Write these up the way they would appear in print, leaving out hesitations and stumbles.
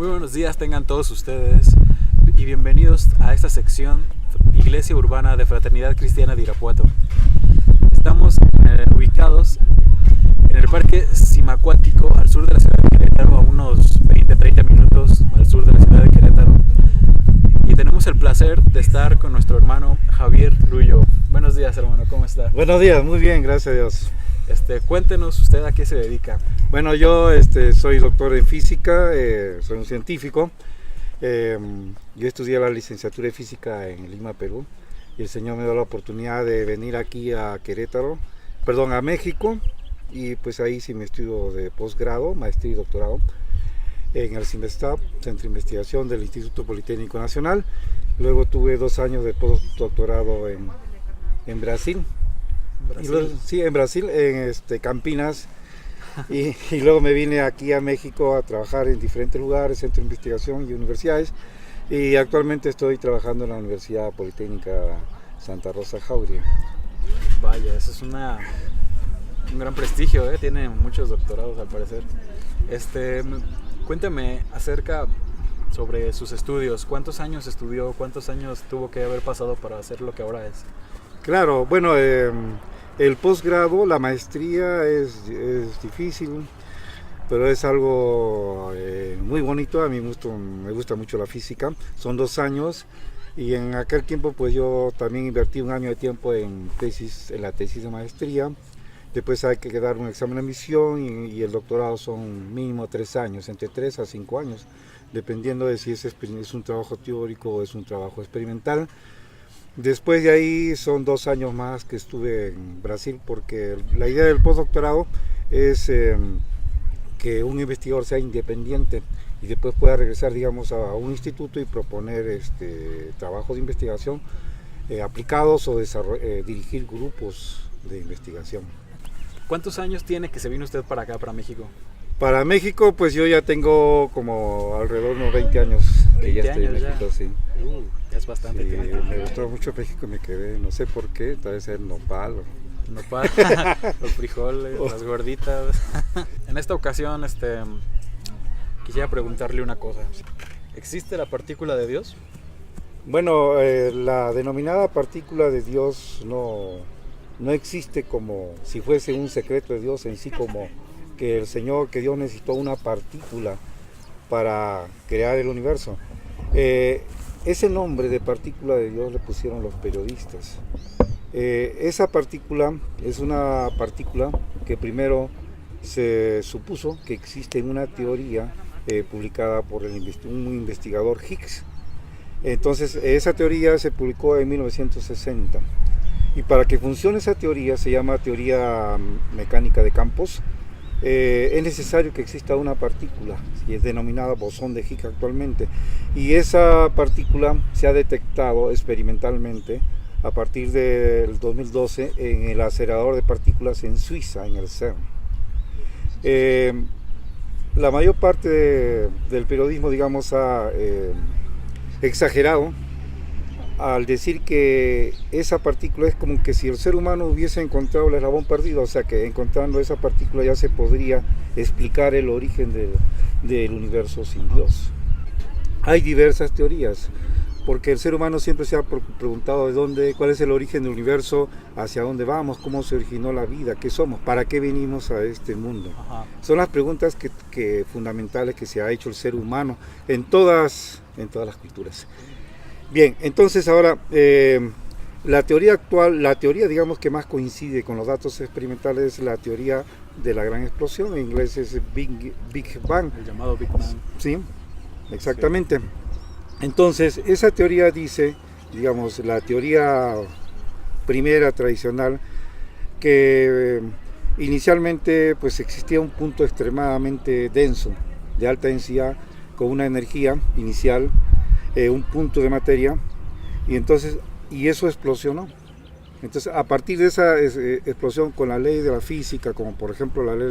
Muy buenos días tengan todos ustedes y bienvenidos a esta sección Iglesia Urbana de Fraternidad Cristiana de Irapuato. Estamos ubicados en el Parque Cimacuático al sur de la ciudad de Querétaro, a unos 20-30 minutos al sur de la ciudad de Querétaro. Y tenemos el placer de estar con nuestro hermano Javier Lullo. Buenos días, hermano, ¿cómo está? Buenos días, muy bien, gracias a Dios. Cuéntenos usted a qué se dedica. Bueno, yo soy doctor en física, soy un científico. Yo estudié la licenciatura de física en Lima, Perú, y el Señor me dio la oportunidad de venir aquí a a México, y pues ahí hice mi estudio de posgrado, maestría y doctorado en el CIMESTAP, Centro de Investigación del Instituto Politécnico Nacional. Luego tuve 2 años de postdoctorado en Brasil. En Brasil, en Campinas, y luego me vine aquí a México a trabajar en diferentes lugares, centros de investigación y universidades, y actualmente estoy trabajando en la Universidad Politécnica Santa Rosa Jauregui. Vaya, eso es un gran prestigio, tiene muchos doctorados al parecer. Cuéntame sobre sus estudios. ¿Cuántos años estudió? ¿Cuántos años tuvo que haber pasado para hacer lo que ahora es? Claro, bueno, el posgrado, la maestría es difícil, pero es algo muy bonito. A mí me gusta mucho la física. Son 2 años, y en aquel tiempo pues yo también invertí 1 año de tiempo en la tesis de maestría. Después hay que dar un examen de admisión, y el doctorado son mínimo 3 años, entre 3 a 5 años, dependiendo de si es un trabajo teórico o es un trabajo experimental. Después de ahí son 2 años más que estuve en Brasil, porque la idea del postdoctorado es que un investigador sea independiente y después pueda regresar, digamos, a un instituto y proponer trabajos de investigación aplicados o dirigir grupos de investigación. ¿Cuántos años tiene que se vino usted para acá, para México? Para México, pues yo ya tengo como alrededor de unos 20 años que ya estoy en México, sí. Es bastante tiempo. Me gustó mucho México y me quedé, no sé por qué, tal vez el nopal. Nopal, los frijoles, las gorditas. En esta ocasión, quisiera preguntarle una cosa. ¿Existe la partícula de Dios? Bueno, la denominada partícula de Dios no existe como si fuese un secreto de Dios en sí, como que Dios necesitó una partícula para crear el universo. Ese nombre de partícula de Dios le pusieron los periodistas. Esa partícula es una partícula que primero se supuso que existe en una teoría publicada por un investigador Higgs. Entonces esa teoría se publicó en 1960, y para que funcione esa teoría, se llama teoría mecánica de campos, es necesario que exista una partícula, y es denominada bosón de Higgs actualmente, y esa partícula se ha detectado experimentalmente a partir del 2012 en el acelerador de partículas en Suiza, en el CERN. La mayor parte del periodismo, digamos, ha exagerado al decir que esa partícula es como que si el ser humano hubiese encontrado el eslabón perdido, o sea que encontrando esa partícula ya se podría explicar el origen del universo sin Dios. Hay diversas teorías, porque el ser humano siempre se ha preguntado cuál es el origen del universo, hacia dónde vamos, cómo se originó la vida, qué somos, para qué venimos a este mundo. Ajá. Son las preguntas fundamentales que se ha hecho el ser humano en todas las culturas. Bien, entonces ahora la teoría actual, la teoría digamos que más coincide con los datos experimentales, es la teoría de la gran explosión, en inglés es Big Bang. El llamado Big Bang. Sí, exactamente. Sí. Entonces esa teoría dice, digamos, la teoría primera tradicional, que inicialmente pues existía un punto extremadamente denso, de alta densidad, con una energía inicial, un punto de materia, y eso explosionó. Entonces a partir de esa explosión, con la ley de la física, como por ejemplo la ley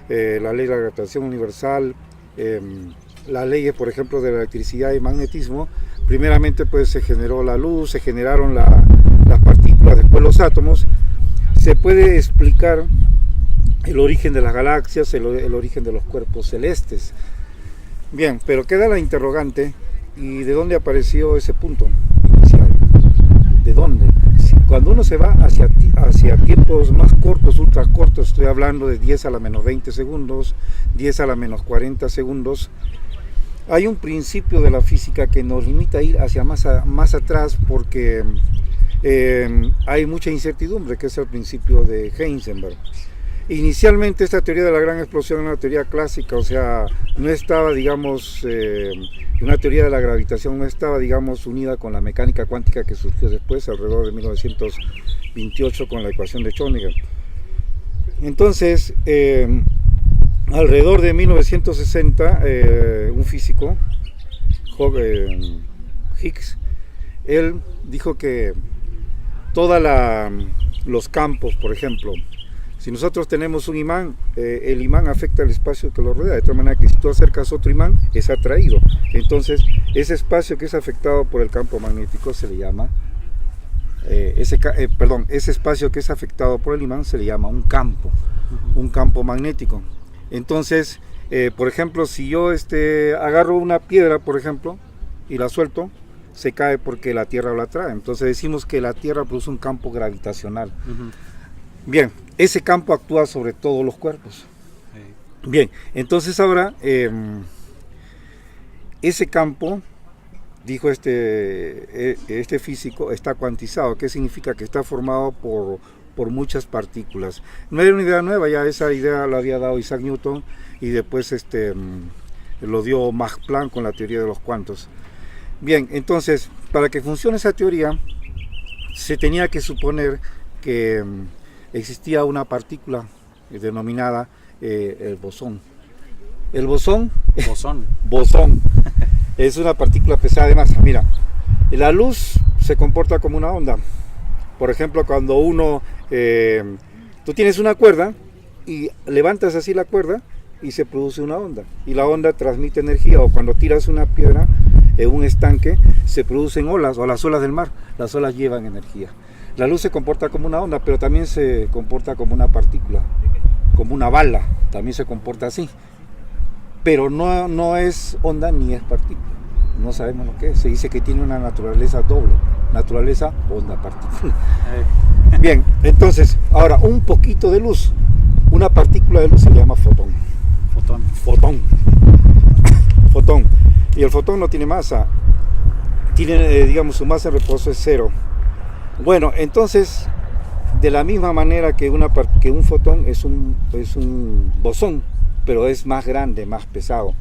de la gravitación universal, las leyes por ejemplo de la electricidad y magnetismo, primeramente pues se generó la luz, se generaron las partículas, después los átomos. Se puede explicar el origen de las galaxias, el origen de los cuerpos celestes. Bien, pero queda la interrogante, ¿y de dónde apareció ese punto inicial? ¿De dónde? Cuando uno se va hacia tiempos más cortos, ultra cortos, estoy hablando de 10 a la menos 20 segundos, 10 a la menos 40 segundos, hay un principio de la física que nos limita a ir hacia más atrás porque hay mucha incertidumbre, que es el principio de Heisenberg. Inicialmente esta teoría de la gran explosión era una teoría clásica, o sea, no estaba, digamos, una teoría de la gravitación no estaba, digamos, unida con la mecánica cuántica que surgió después, alrededor de 1928, con la ecuación de Schrödinger. Entonces, alrededor de 1960, un físico, Higgs, él dijo que todos los campos, por ejemplo, si nosotros tenemos un imán, el imán afecta el espacio que lo rodea, de tal manera que si tú acercas otro imán, es atraído. Entonces, ese espacio que es afectado por el campo magnético se le llama, ese espacio que es afectado por el imán se le llama un campo magnético. Entonces, por ejemplo, si yo agarro una piedra, por ejemplo, y la suelto, se cae porque la Tierra la atrae. Entonces decimos que la Tierra produce un campo gravitacional. Bien, ese campo actúa sobre todos los cuerpos. Bien, entonces ahora ese campo, dijo este físico, está cuantizado. ¿Qué significa? Que está formado por muchas partículas. No era una idea nueva, ya esa idea la había dado Isaac Newton y después lo dio Max Planck con la teoría de los cuantos. Bien, entonces, para que funcione esa teoría, se tenía que suponer que existía una partícula denominada el bosón. El bosón es una partícula pesada de masa. Mira, la luz se comporta como una onda. Por ejemplo, cuando tú tienes una cuerda y levantas así la cuerda y se produce una onda. Y la onda transmite energía, o cuando tiras una piedra en un estanque se producen olas, o las olas del mar. Las olas llevan energía. La luz se comporta como una onda, pero también se comporta como una partícula, como una bala, también se comporta así. Pero no es onda ni es partícula. No sabemos lo que es. Se dice que tiene una naturaleza doble. Naturaleza, onda, partícula. Bien, entonces, ahora un poquito de luz. Una partícula de luz se llama fotón. Fotón. Y el fotón no tiene masa. Tiene, digamos, su masa en reposo es cero. Bueno, entonces, de la misma manera que un fotón es un bosón, pero es más grande, más pesado.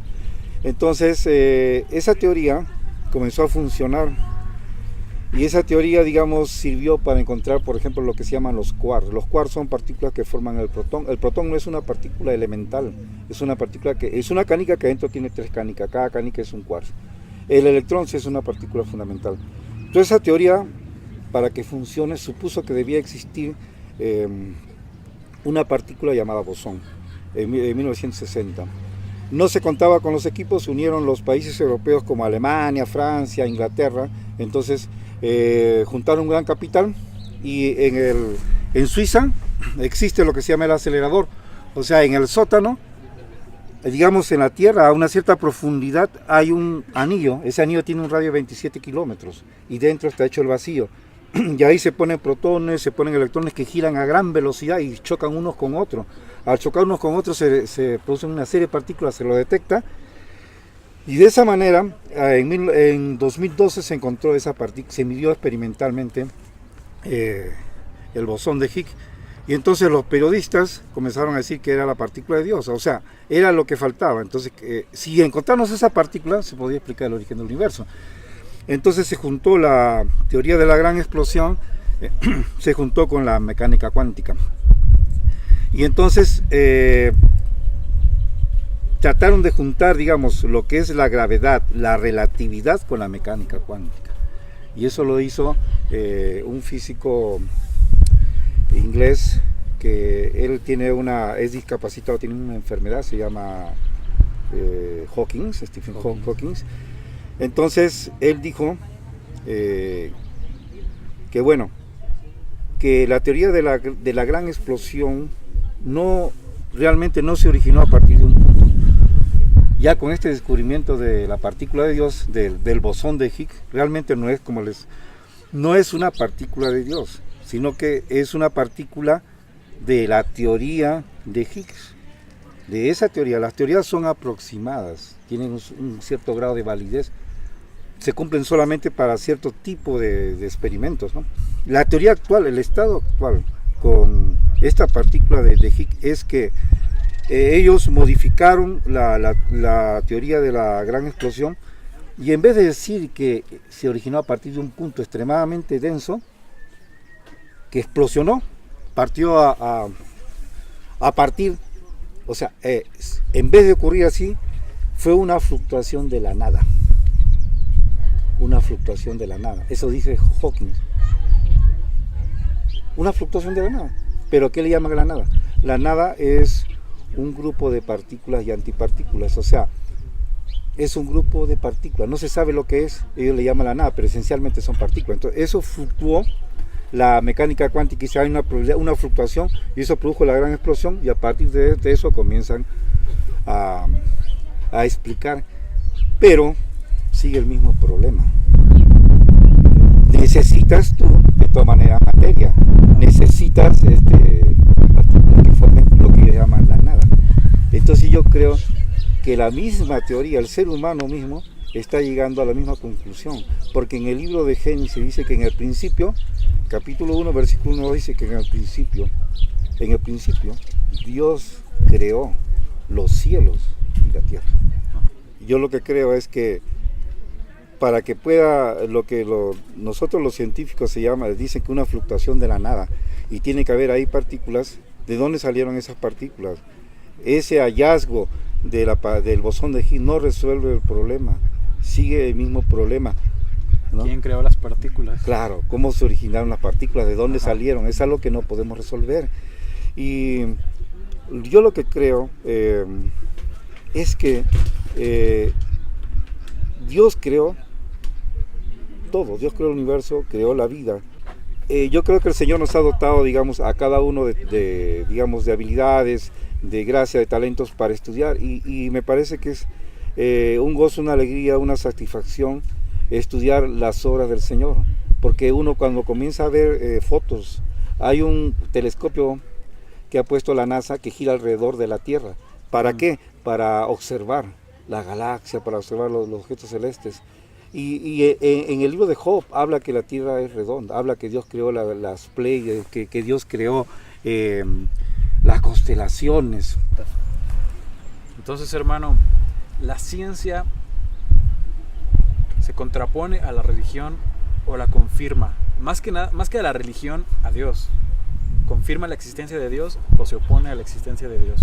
Entonces, esa teoría comenzó a funcionar, y esa teoría, digamos, sirvió para encontrar, por ejemplo, lo que se llaman los quarks. Los quarks son partículas que forman el protón. El protón no es una partícula elemental, es una canica que adentro tiene 3 canicas, cada canica es un quark. El electrón sí es una partícula fundamental. Entonces, esa teoría, para que funcione, supuso que debía existir una partícula llamada bosón, en 1960. No se contaba con los equipos, se unieron los países europeos como Alemania, Francia, Inglaterra. Entonces juntaron un gran capital, y en Suiza existe lo que se llama el acelerador. O sea, en el sótano, digamos en la tierra, a una cierta profundidad hay un anillo. Ese anillo tiene un radio de 27 kilómetros y dentro está hecho el vacío. Y ahí se ponen protones, se ponen electrones que giran a gran velocidad y chocan unos con otros. Al chocar unos con otros se producen una serie de partículas, se lo detecta. Y de esa manera, en 2012 se encontró esa partícula, se midió experimentalmente el bosón de Higgs. Y entonces los periodistas comenzaron a decir que era la partícula de Dios, o sea, era lo que faltaba. Entonces, si encontramos esa partícula, se podía explicar el origen del universo. Entonces se juntó la teoría de la gran explosión, se juntó con la mecánica cuántica. Y entonces trataron de juntar, digamos, lo que es la gravedad, la relatividad con la mecánica cuántica. Y eso lo hizo un físico inglés, que él es discapacitado, tiene una enfermedad, se llama Stephen Hawking. Entonces él dijo que la teoría de la gran explosión realmente no se originó a partir de un punto. Ya con este descubrimiento de la partícula de Dios, del bosón de Higgs, realmente no es una partícula de Dios, sino que es una partícula de la teoría de Higgs. De esa teoría, las teorías son aproximadas, tienen un cierto grado de validez, se cumplen solamente para cierto tipo de experimentos, ¿no? La teoría actual, el estado actual con esta partícula de Higgs es que ellos modificaron la teoría de la gran explosión, y en vez de decir que se originó a partir de un punto extremadamente denso que explosionó, partió a partir, o sea, en vez de ocurrir así, fue una fluctuación de la nada. Una fluctuación de la nada. Eso dice Hawking. Una fluctuación de la nada. ¿Pero qué le llaman a la nada? La nada es un grupo de partículas y antipartículas. O sea, es un grupo de partículas. No se sabe lo que es. Ellos le llaman la nada, pero esencialmente son partículas. Entonces, eso fluctuó. La mecánica cuántica hizo una fluctuación y eso produjo la gran explosión, y a partir de eso comienzan a explicar. Pero sigue el mismo problema. Necesitas tú, de todas maneras, materia. Necesitas partículas que formen lo que ellos llaman la nada. Entonces yo creo que la misma teoría, el ser humano mismo, está llegando a la misma conclusión. Porque en el libro de Génesis dice que en el principio, capítulo 1, versículo 1, dice que en el principio, Dios creó los cielos y la tierra. Yo lo que creo es que para que pueda, nosotros los científicos dicen que una fluctuación de la nada, y tiene que haber ahí partículas. ¿De dónde salieron esas partículas? Ese hallazgo del bosón de Higgs no resuelve el problema, sigue el mismo problema, ¿no? ¿Quién creó las partículas? Claro, ¿cómo se originaron las partículas? ¿De dónde salieron? Es algo que no podemos resolver. Y yo lo que creo es que Dios creó todo, Dios creó el universo, creó la vida. Yo creo que el Señor nos ha dotado, digamos, a cada uno de habilidades, de gracia, de talentos para estudiar, y me parece que es un gozo, una alegría, una satisfacción estudiar las obras del Señor, porque uno cuando comienza a ver fotos, hay un telescopio que ha puesto la NASA que gira alrededor de la Tierra. ¿Para qué? Para observar la galaxia, para observar los objetos celestes. Y en el libro de Job habla que la Tierra es redonda, habla que Dios creó las Pleiades, que Dios creó las constelaciones. Entonces, hermano, la ciencia se contrapone a la religión o la confirma. Más que a la religión, a Dios. ¿Confirma la existencia de Dios o se opone a la existencia de Dios?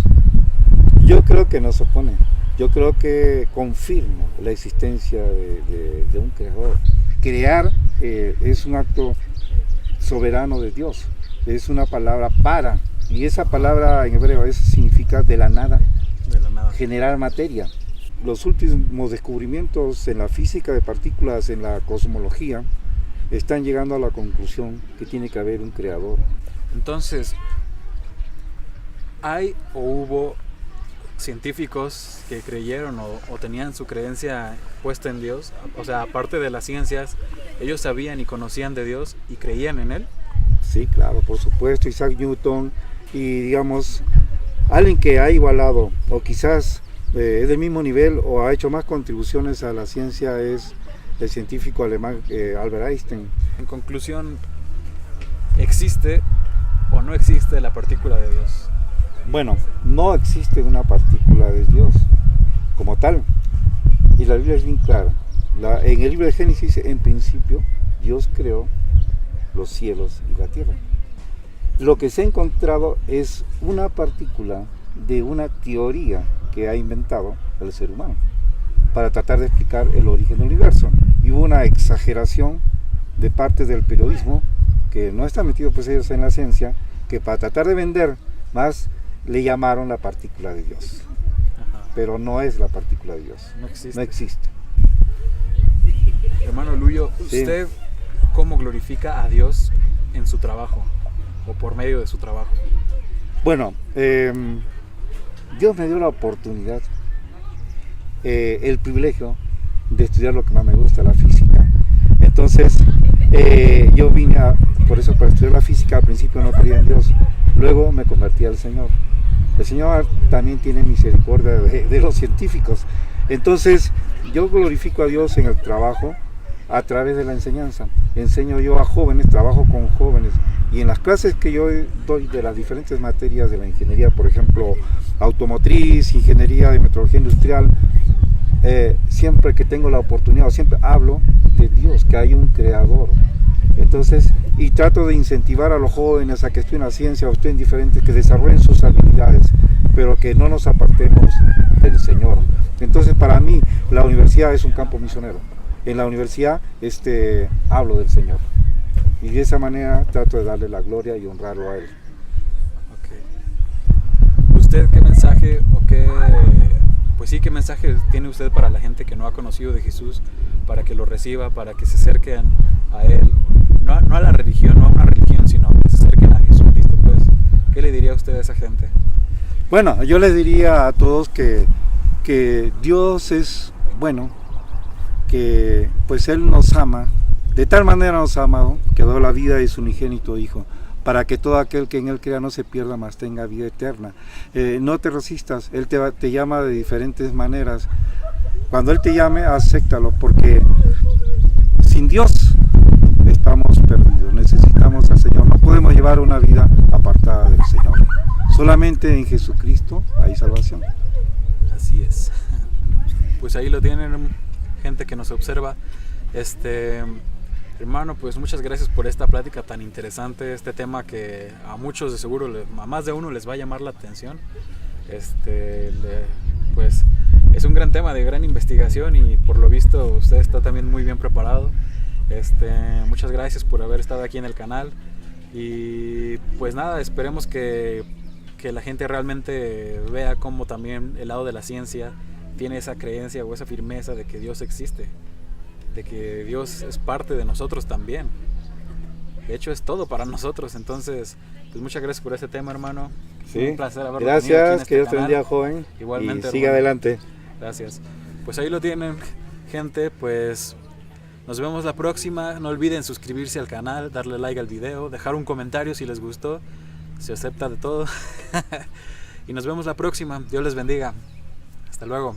Yo creo que no se opone. Yo creo que confirma la existencia de un creador. Crear es un acto soberano de Dios. Es una palabra para. Y esa palabra en hebreo eso significa de la nada. De la nada. Generar materia. Los últimos descubrimientos en la física de partículas, en la cosmología, están llegando a la conclusión que tiene que haber un creador. Entonces, ¿hay o hubo científicos que creyeron o tenían su creencia puesta en Dios? O sea, aparte de las ciencias, ellos sabían y conocían de Dios y creían en Él. Sí, claro, por supuesto. Isaac Newton, y digamos, alguien que ha igualado, o quizás es del mismo nivel, o ha hecho más contribuciones a la ciencia, es el científico alemán Albert Einstein. En conclusión, ¿existe o no existe la partícula de Dios? Bueno, no existe una partícula de Dios como tal, y la Biblia es bien clara. En el libro de Génesis dice, en principio Dios creó los cielos y la tierra. Lo que se ha encontrado es una partícula de una teoría que ha inventado el ser humano para tratar de explicar el origen del universo, y hubo una exageración de parte del periodismo que no está metido pues ellos en la ciencia, que para tratar de vender más le llamaron la partícula de Dios. Ajá. Pero no es la partícula de Dios. No existe. No existe. Hermano Luyo, ¿usted cómo glorifica a Dios en su trabajo o por medio de su trabajo? Bueno, Dios me dio la oportunidad el privilegio de estudiar lo que más me gusta, la física. Entonces, yo vine por eso, para estudiar la física. Al principio no creía en Dios, luego me convertí al Señor. El Señor también tiene misericordia de los científicos. Entonces, yo glorifico a Dios en el trabajo a través de la enseñanza. Enseño yo a jóvenes, trabajo con jóvenes, y en las clases que yo doy de las diferentes materias de la ingeniería, por ejemplo, automotriz, ingeniería de metrología industrial, siempre que tengo la oportunidad, siempre hablo de Dios, que hay un creador. Entonces, y trato de incentivar a los jóvenes a que estudien la ciencia o estudien diferentes, que desarrollen sus habilidades, pero que no nos apartemos del Señor. Entonces, para mí, la universidad es un campo misionero. En la universidad hablo del Señor, y de esa manera trato de darle la gloria y honrarlo a Él. Okay. ¿Usted qué mensaje qué mensaje tiene usted para la gente que no ha conocido de Jesús, para que lo reciba, para que se acerquen a Él? No a la religión, no a una religión, sino que se acerquen a Jesucristo, pues. ¿Qué le diría usted a esa gente? Bueno, yo les diría a todos que Dios es bueno, que pues Él nos ama, de tal manera nos ha amado, que dio la vida de su unigénito Hijo, para que todo aquel que en Él crea no se pierda, mas tenga vida eterna. No te resistas, Él te llama de diferentes maneras. Cuando Él te llame, acéptalo, porque sin Dios estamos perdidos, necesitamos al Señor, no podemos llevar una vida apartada del Señor. Solamente en Jesucristo hay salvación. Así es. Pues ahí lo tienen, gente que nos observa. Hermano, pues muchas gracias por esta plática tan interesante, este tema que a muchos de seguro, a más de uno les va a llamar la atención. Pues es un gran tema de gran investigación, y por lo visto usted está también muy bien preparado. Muchas gracias por haber estado aquí en el canal, y pues nada, esperemos que la gente realmente vea cómo también el lado de la ciencia tiene esa creencia o esa firmeza de que Dios existe, de que Dios es parte de nosotros también. De hecho, es todo para nosotros. Entonces, pues muchas gracias por este tema, hermano. Sí. Un placer haberlo Gracias, tenido aquí en que Dios te canal. bendiga, joven. Igualmente, y siga hermano. adelante. Gracias. Pues ahí lo tienen, gente. Pues nos vemos la próxima. No olviden suscribirse al canal, darle like al video, dejar un comentario si les gustó. Se acepta de todo. Y nos vemos la próxima. Dios les bendiga. Hasta luego.